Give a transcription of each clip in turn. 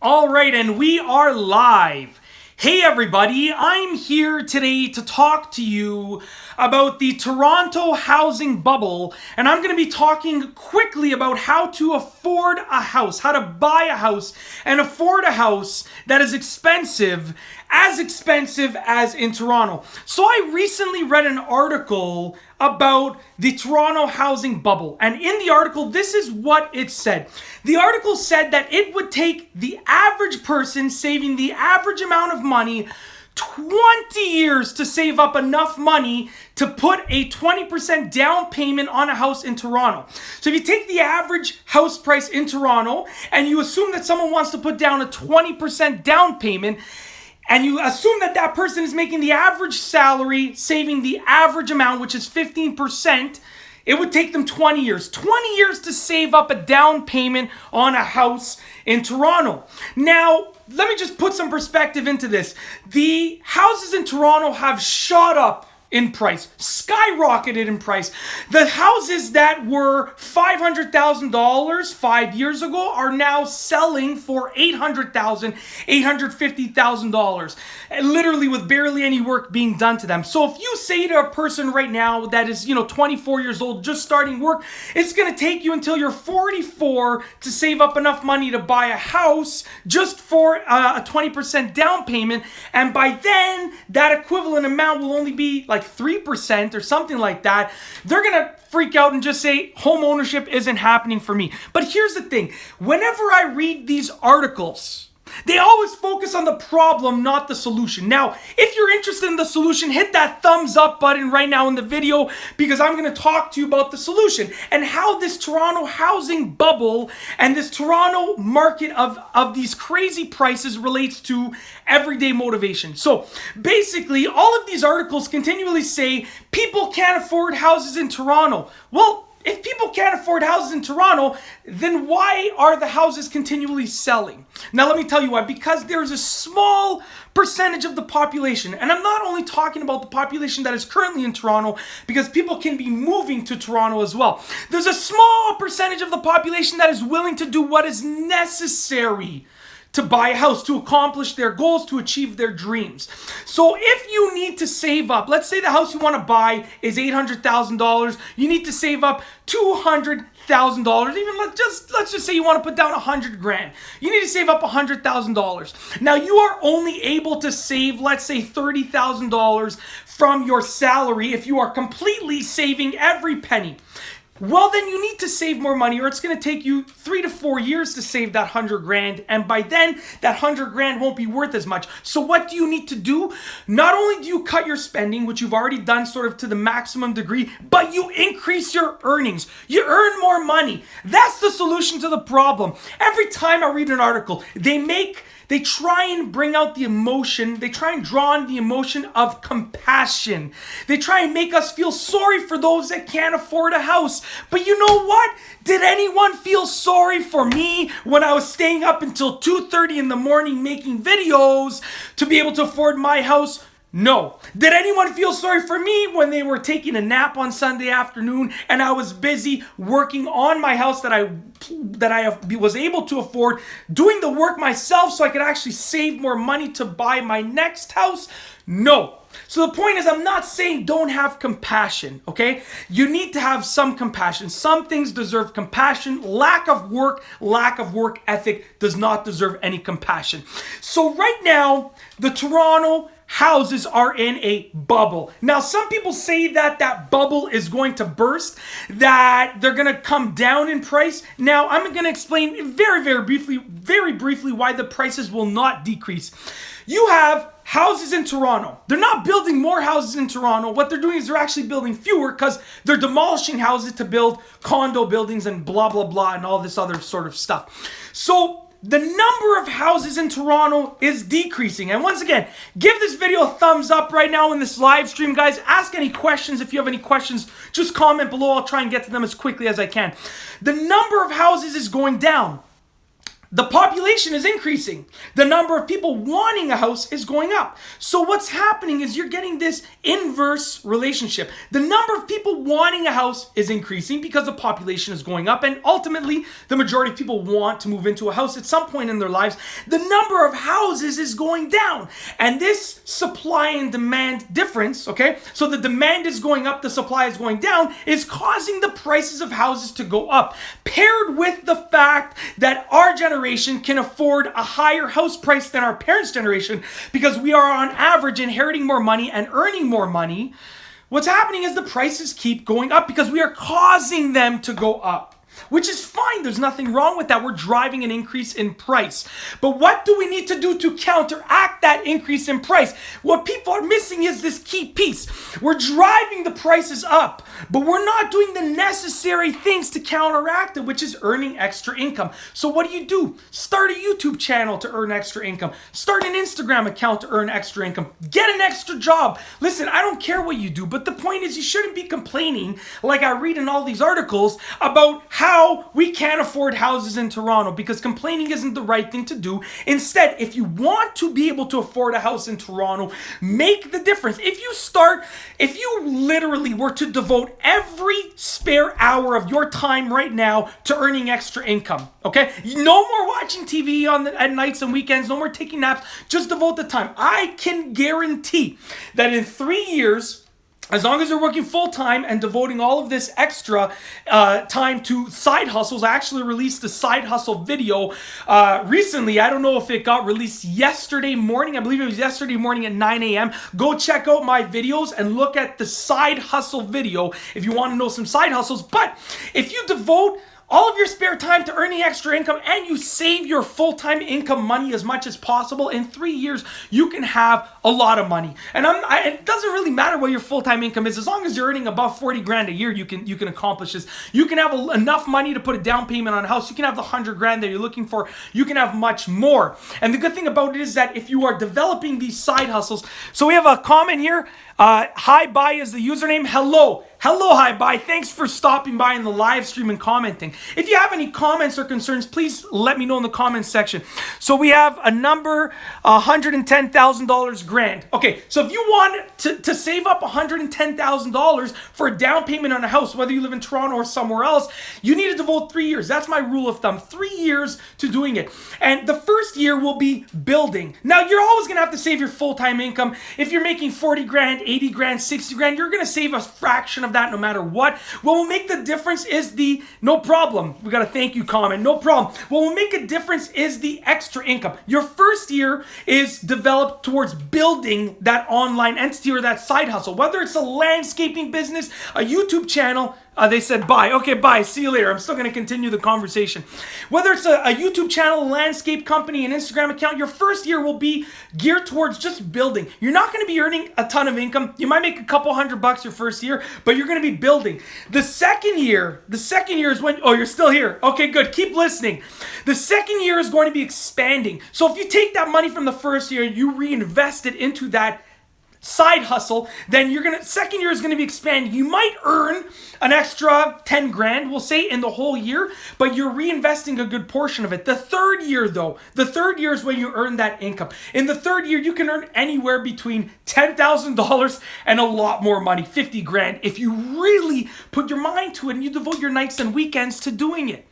All right, and we are live. Hey everybody, I'm here today to talk to you about the Toronto housing bubble, and I'm going to be talking quickly about how to afford a house, how to buy a house and afford a house that is expensive as in Toronto. So I recently read an article about the Toronto housing bubble, and in the article, this is what it said. The article said that it would take the average person saving the average amount of money 20 years to save up enough money to put a 20% down payment on a house in Toronto. So if you take the average house price in Toronto and you assume that someone wants to put down a 20% down payment, and you assume that that person is making the average salary, saving the average amount, which is 15%, it would take them 20 years. 20 years to save up a down payment on a house in Toronto. Now, let me just put some perspective into this. The houses in Toronto have shot up in price, skyrocketed in price. The houses that were $500,000 5 years ago are now selling for $800,000, $850,000, literally with barely any work being done to them. So if you say to a person right now that is, 24 years old, just starting work, it's going to take you until you're 44 to save up enough money to buy a house just for a 20% down payment. And by then, that equivalent amount will only be like 3% or something like that. They're gonna freak out and just say home ownership isn't happening for me. But here's the thing, whenever I read these articles, they always focus on the problem, not the solution. Now, if you're interested in the solution, hit that thumbs up button right now in the video, because I'm going to talk to you about the solution and how this Toronto housing bubble and this Toronto market of these crazy prices relates to everyday motivation. So basically, all of these articles continually say people can't afford houses in Toronto. Well, if people can't afford houses in Toronto, then why are the houses continually selling? Now, let me tell you why. Because there's a small percentage of the population, and I'm not only talking about the population that is currently in Toronto, because people can be moving to Toronto as well. There's a small percentage of the population that is willing to do what is necessary to buy a house, to accomplish their goals, to achieve their dreams. So if you need to save up, let's say the house you want to buy is $800,000, you need to save up $200,000. Even let's just say you want to put down $100,000. You need to save up $100,000. Now you are only able to save, let's say, $30,000 from your salary if you are completely saving every penny. Well, then you need to save more money, or it's going to take you 3 to 4 years to save that $100,000, and by then that $100,000 won't be worth as much. So what do you need to do? Not only do you cut your spending, which you've already done sort of to the maximum degree, but you increase your earnings. You earn more money. That's the solution to the problem. Every time I read an article, they try and bring out the emotion. They try and draw on the emotion of compassion. They try and make us feel sorry for those that can't afford a house. But you know what? Did anyone feel sorry for me when I was staying up until 2:30 in the morning making videos to be able to afford my house? No. Did anyone feel sorry for me when they were taking a nap on Sunday afternoon and I was busy working on my house that I was able to afford, doing the work myself so I could actually save more money to buy my next house? No. So the point is, I'm not saying don't have compassion, okay? You need to have some compassion. Some things deserve compassion. Lack of work ethic does not deserve any compassion. So right now, the Toronto houses are in a bubble. Now, some people say that that bubble is going to burst, that they're going to come down in price. Now, I'm going to explain very briefly why the prices will not decrease. You have houses in Toronto. They're not building more houses in Toronto. What they're doing is they're actually building fewer because they're demolishing houses to build condo buildings and blah, blah, blah, and all this other sort of stuff. So the number of houses in Toronto is decreasing. And once again, give this video a thumbs up right now in this live stream, guys. Ask any questions. If you have any questions, just comment below. I'll try and get to them as quickly as I can. The number of houses is going down. the population is increasing. The number of people wanting a house is going up. So what's happening is you're getting this inverse relationship. The number of people wanting a house is increasing because the population is going up, and ultimately the majority of people want to move into a house at some point in their lives. The number of houses is going down, and this supply and demand difference, okay, so the demand is going up, the supply is going down, is causing the prices of houses to go up, paired with the fact that our generation can afford a higher house price than our parents' generation because we are on average inheriting more money and earning more money. What's happening is the prices keep going up because we are causing them to go up. Which is fine. There's nothing wrong with that. We're driving an increase in price. But what do we need to do to counteract that increase in price? What people are missing is this key piece. We're driving the prices up, but we're not doing the necessary things to counteract it, which is earning extra income. So what do? Start a YouTube channel to earn extra income. Start an Instagram account to earn extra income. Get an extra job. Listen, I don't care what you do, but the point is you shouldn't be complaining like I read in all these articles about how we can't afford houses in Toronto, because complaining isn't the right thing to do. Instead, if you want to be able to afford a house in Toronto, make the difference. If you literally were to devote every spare hour of your time right now to earning extra income, okay? No more watching TV at nights and weekends, no more taking naps, just devote the time. I can guarantee that in 3 years, as long as you're working full-time and devoting all of this extra time to side hustles. I actually released a side hustle video recently. I don't know if it got released yesterday morning. I believe it was yesterday morning at 9 a.m. Go check out my videos and look at the side hustle video if you want to know some side hustles. But if you devote all of your spare time to earning extra income and you save your full-time income money as much as possible, in 3 years, you can have a lot of money. And it doesn't really matter what your full-time income is. As long as you're earning above 40 grand a year, you can accomplish this. You can have enough money to put a down payment on a house. You can have the 100 grand that you're looking for. You can have much more. And the good thing about it is that if you are developing these side hustles, so we have a comment here. Hi bye is the username. Hello, hi bye. Thanks for stopping by in the live stream and commenting. If you have any comments or concerns, please let me know in the comments section. So we have a number, $110,000 grand. Okay, so if you want to save up $110,000 for a down payment on a house, whether you live in Toronto or somewhere else, you need to devote 3 years. That's my rule of thumb, 3 years to doing it. And the first year will be building. Now, you're always gonna have to save your full-time income. If you're making 40 grand, 80 grand, 60 grand, you're gonna save a fraction of that no matter what. What will make the difference is the no problem. We got a thank you comment, no problem. What will make a difference is the extra income. Your first year is developed towards building that online entity or that side hustle, whether it's a landscaping business, a YouTube channel. They said bye. Okay, bye. See you later. I'm still going to continue the conversation. Whether it's a YouTube channel, a landscape company, an Instagram account, your first year will be geared towards just building. You're not going to be earning a ton of income. You might make a couple $100 your first year, but you're going to be building. The second year is when, oh, you're still here. Okay, good. Keep listening. The second year is going to be expanding. So if you take that money from the first year and you reinvest it into that side hustle, then second year is going to be expanding. You might earn an extra 10 grand, we'll say, in the whole year, but you're reinvesting a good portion of it. The third year is when you earn that income. In the third year, you can earn anywhere between $10,000 and a lot more money, 50 grand, if you really put your mind to it and you devote your nights and weekends to doing it.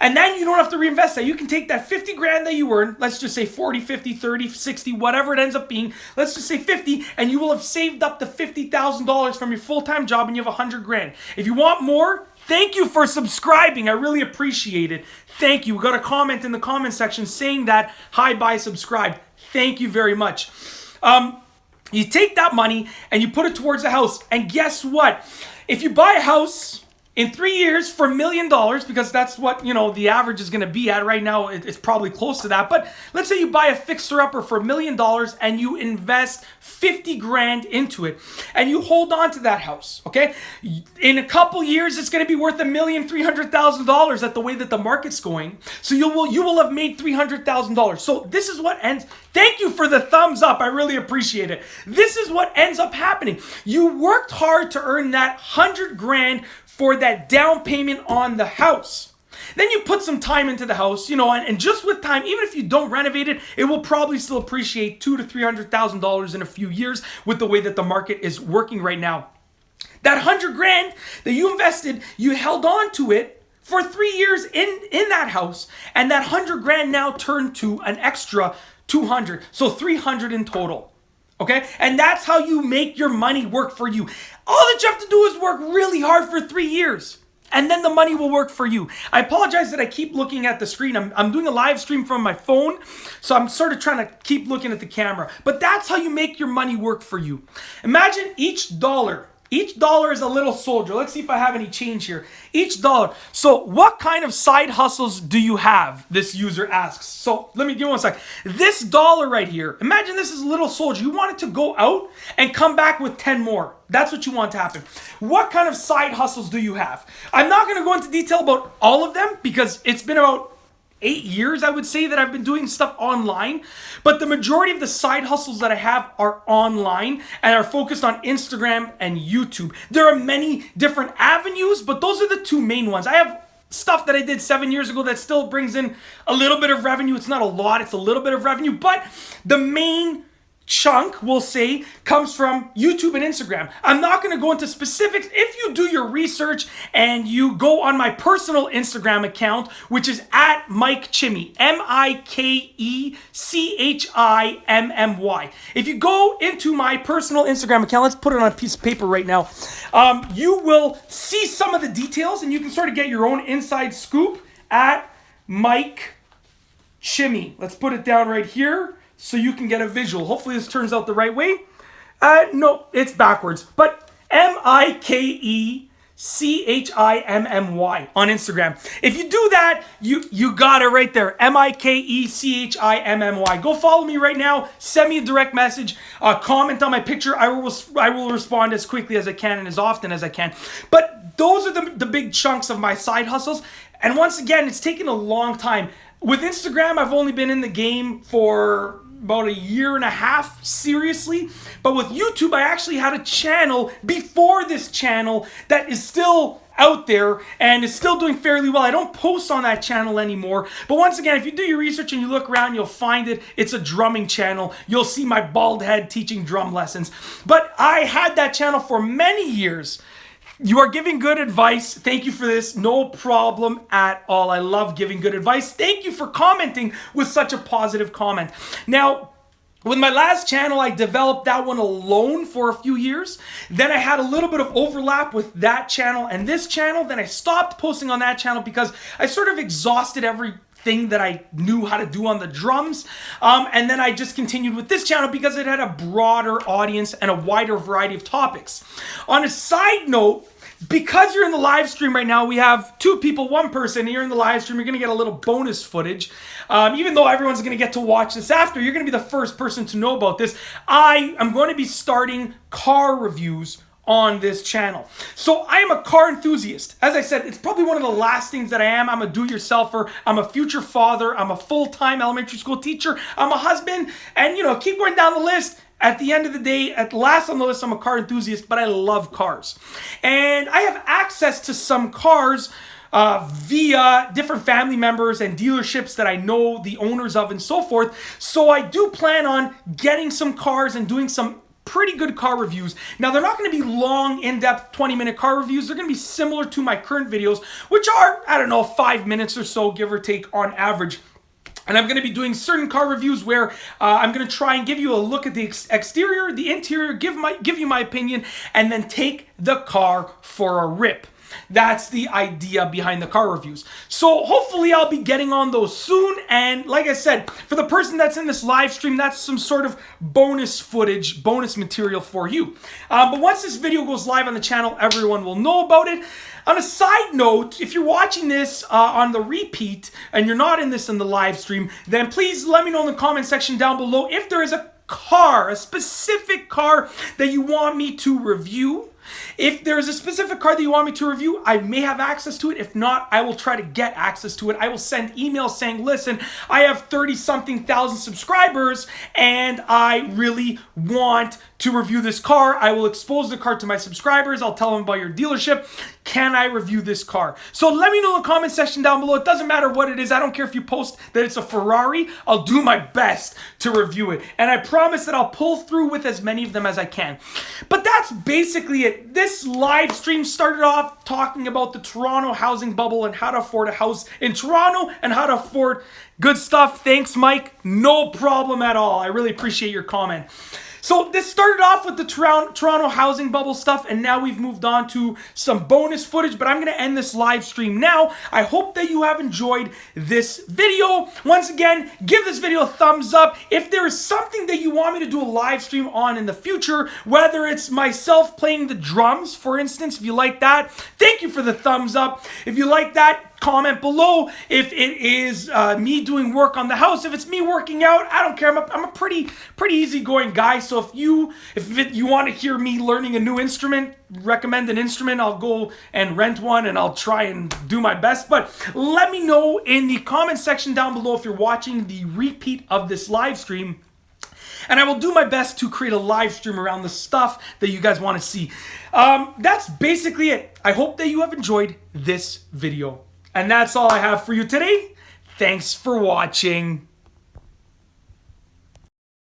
And then you don't have to reinvest that. You can take that 50 grand that you earn, let's just say 40, 50, 30, 60, whatever it ends up being, let's just say 50, and you will have saved up to $50,000 from your full-time job and you have 100 grand. If you want more, thank you for subscribing. I really appreciate it. Thank you. We got a comment in the comment section saying that, hi, bye, subscribe. Thank you very much. You take that money and you put it towards a house. And guess what? If you buy a house in 3 years for $1 million, because that's what, the average is going to be at right now, it's probably close to that. But let's say you buy a fixer-upper for $1 million and you invest 50 grand into it and you hold on to that house, okay? In a couple years, it's going to be worth $1,300,000 at the way that the market's going. So you will have made $300,000. So this is what ends. Thank you for the thumbs up. I really appreciate it. This is what ends up happening. You worked hard to earn that 100 grand for that down payment on the house. Then you put some time into the house, you know, and just with time, even if you don't renovate it, it will probably still appreciate $200,000 to $300,000 in a few years with the way that the market is working right now. That $100,000 that you invested, you held on to it for 3 years in that house, and that $100,000 now turned to an extra 200, so 300 in total. Okay, and that's how you make your money work for you. All that you have to do is work really hard for 3 years, and then the money will work for you. I apologize that I keep looking at the screen. I'm doing a live stream from my phone, so I'm sort of trying to keep looking at the camera. But that's how you make your money work for you. Imagine each dollar is a little soldier. Let's see if I have any change here. Each dollar. So what kind of side hustles do you have? This user asks. So let me give you one sec. This dollar right here, imagine this is a little soldier. You want it to go out and come back with 10 more. That's what you want to happen. What kind of side hustles do you have? I'm not going to go into detail about all of them because it's been about 8 years, I would say, that I've been doing stuff online. But the majority of the side hustles that I have are online and are focused on Instagram and YouTube. There are many different avenues, but those are the two main ones. I have stuff that I did 7 years ago that still brings in a little bit of revenue. It's not a lot, it's a little bit of revenue, but the main chunk, we'll say, comes from YouTube and Instagram. I'm not going to go into specifics. If you do your research and you go on my personal Instagram account, which is at Mike Chimmy, MikeChimmy. If you go into my personal Instagram account, let's put it on a piece of paper right now, you will see some of the details and you can sort of get your own inside scoop at Mike Chimmy. Let's put it down right here so you can get a visual. Hopefully this turns out the right way. No, it's backwards. But MikeChimmy on Instagram. If you do that, you got it right there. MikeChimmy. Go follow me right now. Send me a direct message. Comment on my picture. I will respond as quickly as I can and as often as I can. But those are the big chunks of my side hustles. And once again, it's taken a long time. With Instagram, I've only been in the game for about 1.5 years, seriously. But with YouTube, I actually had a channel before this channel that is still out there and is still doing fairly well. I don't post on that channel anymore. But once again, if you do your research and you look around, you'll find it. It's a drumming channel. You'll see my bald head teaching drum lessons. But I had that channel for many years. You are giving good advice. Thank you for this. No problem at all. I love giving good advice. Thank you for commenting with such a positive comment. Now, with my last channel, I developed that one alone for a few years. Then I had a little bit of overlap with that channel and this channel. Then I stopped posting on that channel because I sort of exhausted everything that I knew how to do on the drums. And then I just continued with this channel because it had a broader audience and a wider variety of topics. On a side note, because you're in the live stream right now, we have 2 people, 1 person. You're in the live stream. You're going to get a little bonus footage. Even though everyone's going to get to watch this after, you're going to be the first person to know about this. I am going to be starting car reviews on this channel. So I am a car enthusiast. As I said, it's probably one of the last things that I am. I'm a do-it-yourselfer. I'm a future father. I'm a full-time elementary school teacher. I'm a husband. And, you know, keep going down the list. At the end of the day, at last on the list, I'm a car enthusiast, but I love cars. And I have access to some cars via different family members and dealerships that I know the owners of and so forth. So I do plan on getting some cars and doing some pretty good car reviews. Now, they're not going to be long, in-depth, 20-minute car reviews. They're going to be similar to my current videos, which are, I don't know, 5 minutes or so, give or take, on average. And I'm going to be doing certain car reviews where I'm going to try and give you a look at the exterior, the interior, give you my opinion, and then take the car for a rip. That's the idea behind the car reviews. So hopefully I'll be getting on those soon. And like I said, for the person that's in this live stream, that's some sort of bonus footage, bonus material for you. But once this video goes live on the channel, everyone will know about it. On a side note, if you're watching this on the repeat and you're not in the live stream, then please let me know in the comment section down below if there is a car, a specific car that you want me to review. If there's a specific car that you want me to review, I may have access to it. If not, I will try to get access to it. I will send emails saying, listen, I have 30-something thousand subscribers and I really want to review this car. I will expose the car to my subscribers. I'll tell them about your dealership. Can I review this car? So let me know in the comment section down below. It doesn't matter what it is. I don't care if you post that it's a Ferrari. I'll do my best to review it. And I promise that I'll pull through with as many of them as I can. But that's basically it. This live stream started off talking about the Toronto housing bubble and how to afford a house in Toronto and how to afford good stuff. Thanks, Mike. No problem at all. I really appreciate your comment. So this started off with the Toronto housing bubble stuff, and now we've moved on to some bonus footage, but I'm going to end this live stream now. I hope that you have enjoyed this video. Once again, give this video a thumbs up. If there is something that you want me to do a live stream on in the future, whether it's myself playing the drums, for instance, if you like that, thank you for the thumbs up. If you like that, comment below. If it is me doing work on the house, if it's me working out, I don't care. I'm a pretty easygoing guy. So if you want to hear me learning a new instrument, recommend an instrument, I'll go and rent one and I'll try and do my best. But let me know in the comment section down below if you're watching the repeat of this live stream. And I will do my best to create a live stream around the stuff that you guys want to see. That's basically it. I hope that you have enjoyed this video. And that's all I have for you today. Thanks for watching.